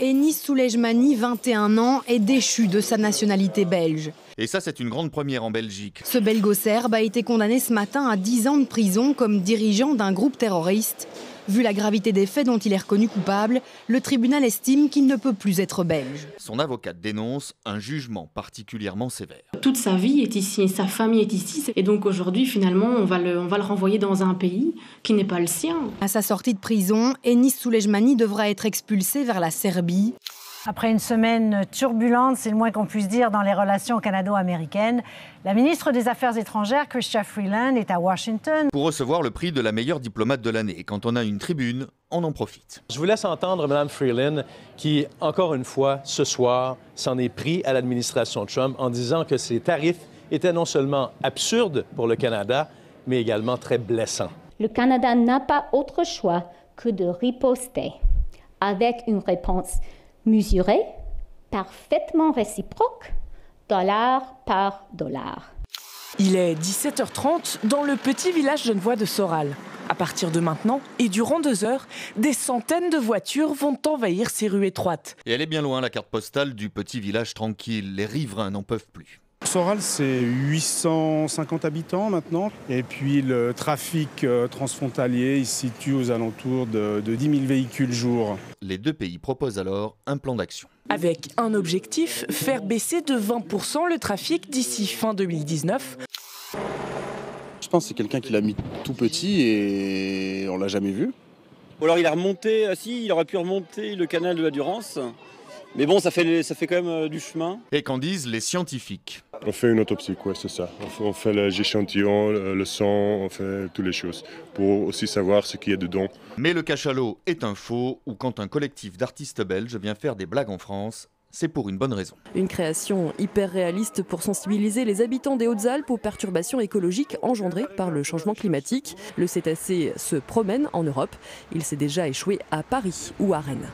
Enis Soulejmani, 21 ans, est déchu de sa nationalité belge. Et ça, c'est une grande première en Belgique. Ce belgo-serbe a été condamné ce matin à 10 ans de prison comme dirigeant d'un groupe terroriste. Vu la gravité des faits dont il est reconnu coupable, le tribunal estime qu'il ne peut plus être belge. Son avocate dénonce un jugement particulièrement sévère. Toute sa vie est ici, sa famille est ici. Et donc aujourd'hui, finalement, on va le renvoyer dans un pays qui n'est pas le sien. À sa sortie de prison, Enis Soulejmani devra être expulsé vers la Serbie. Après une semaine turbulente, c'est le moins qu'on puisse dire, dans les relations canado-américaines, la ministre des Affaires étrangères, Chrystia Freeland, est à Washington pour recevoir le prix de la meilleure diplomate de l'année. Quand on a une tribune, on en profite. Je vous laisse entendre Mme Freeland qui, encore une fois, ce soir, s'en est pris à l'administration Trump en disant que ces tarifs étaient non seulement absurdes pour le Canada, mais également très blessants. Le Canada n'a pas autre choix que de riposter avec une réponse mesurée, parfaitement réciproque, dollar par dollar. Il est 17h30 dans le petit village genevois de Soral. À partir de maintenant et durant 2 heures, des centaines de voitures vont envahir ces rues étroites. Et elle est bien loin, la carte postale du petit village tranquille. Les riverains n'en peuvent plus. Soral, c'est 850 habitants maintenant. Et puis le trafic transfrontalier, il se situe aux alentours de 10 000 véhicules jour. Les deux pays proposent alors un plan d'action. Avec un objectif, faire baisser de 20% le trafic d'ici fin 2019. Je pense que c'est quelqu'un qui l'a mis tout petit et on l'a jamais vu. Ou alors il a remonté, il aurait pu remonter le canal de la Durance. Mais bon, ça fait quand même du chemin. Et qu'en disent les scientifiques? On fait une autopsie, quoi, c'est ça. On fait les échantillons, le sang, on fait toutes les choses pour aussi savoir ce qu'il y a dedans. Mais le cachalot est un faux, ou quand un collectif d'artistes belges vient faire des blagues en France, c'est pour une bonne raison. Une création hyper réaliste pour sensibiliser les habitants des Hautes-Alpes aux perturbations écologiques engendrées par le changement climatique. Le cétacé se promène en Europe. Il s'est déjà échoué à Paris ou à Rennes.